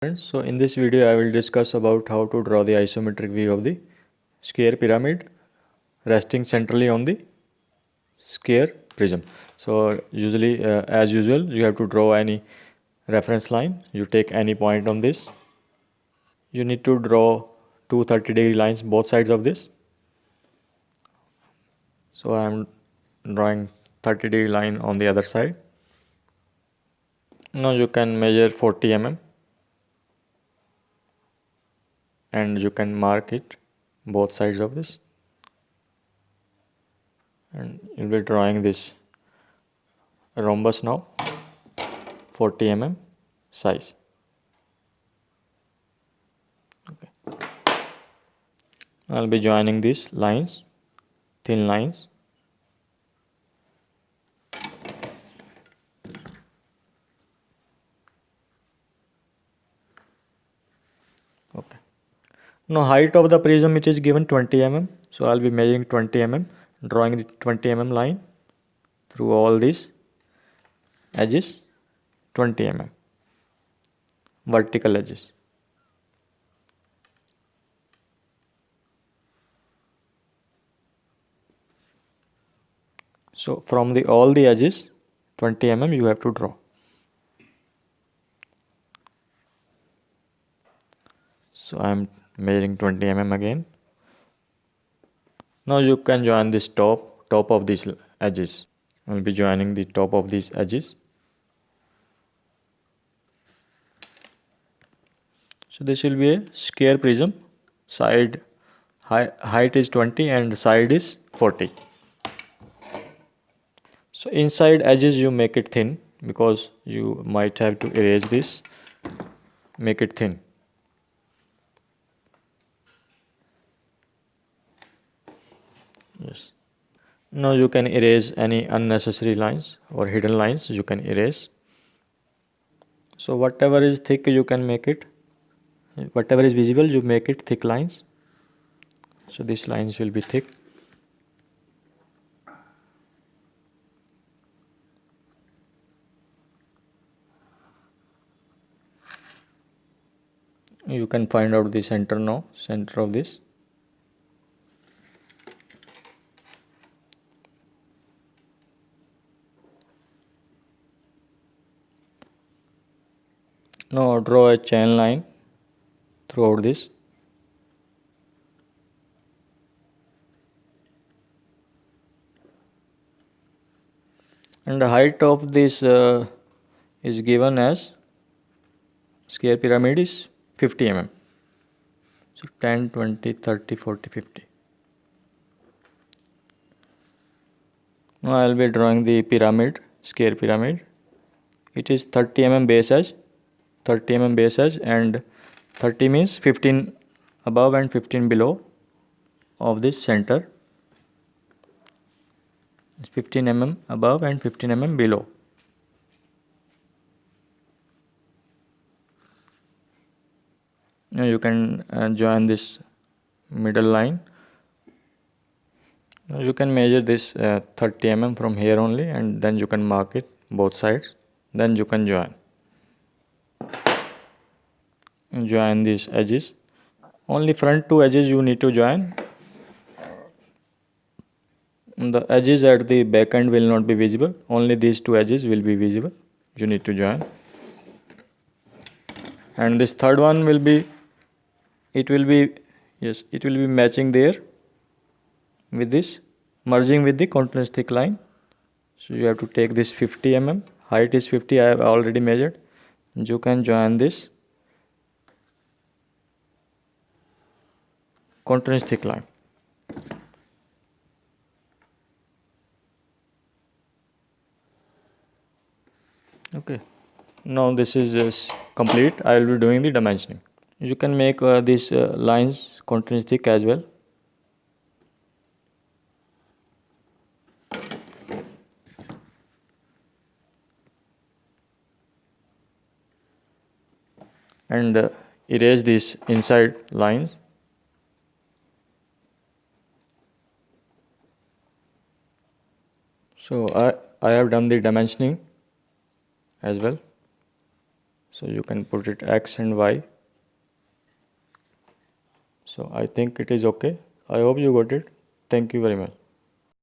Friends, so in this video I will discuss about how to draw the isometric view of the square pyramid resting centrally on the square prism. So usually as usual you have to draw any reference line. You take any point on this. You need to draw two 30-degree lines both sides of this. So I am drawing 30-degree line on the other side. Now you can measure 40 mm and you can mark it both sides of this, and you'll be drawing this rhombus now 40 mm size. Okay. I'll be joining these lines, thin lines. Okay. Now height of the prism, it is given 20 mm. So I'll be measuring 20 mm, drawing the 20 mm line through all these edges, 20 mm vertical edges. So from the all the edges, 20 mm you have to draw. So I'm measuring 20 mm again. Now you can join this top of these edges. I'll be joining the top of these edges. So this will be a square prism. Side height is 20 and side is 40. So inside edges you make it thin because you might have to erase this. Make it thin. Yes. Now you can erase any unnecessary lines or hidden lines. You can erase. So whatever is thick you can make it. Whatever is visible you make it thick lines. So these lines will be thick. You can find out the center now, center of this. Now draw a chain line throughout this. And the height of this is given as square pyramid is 50 mm. So 10, 20, 30, 40, 50. Now I will be drawing the pyramid, square pyramid. It is 30 mm base edge, 30 mm base edge, and 30 means 15 above and 15 below of this center. 15 mm above and 15 mm below. Now you can join this middle line. Now you can measure this 30 mm from here only, and then you can mark it both sides. Then you can join these edges. Only front two edges you need to join. The edges at the back end will not be visible. Only these two edges will be visible. You need to join. And this third one will be, it will be matching there with this, merging with the continuous thick line. So you have to take this 50 mm. Height is 50, I have already measured. You can join this continuous thick line. Okay. Now this is complete. I will be doing the dimensioning. You can make these lines continuous thick as well. And erase these inside lines. So I have done the dimensioning as well. So you can put it X and Y. So I think it is okay. I hope you got it. Thank you very much.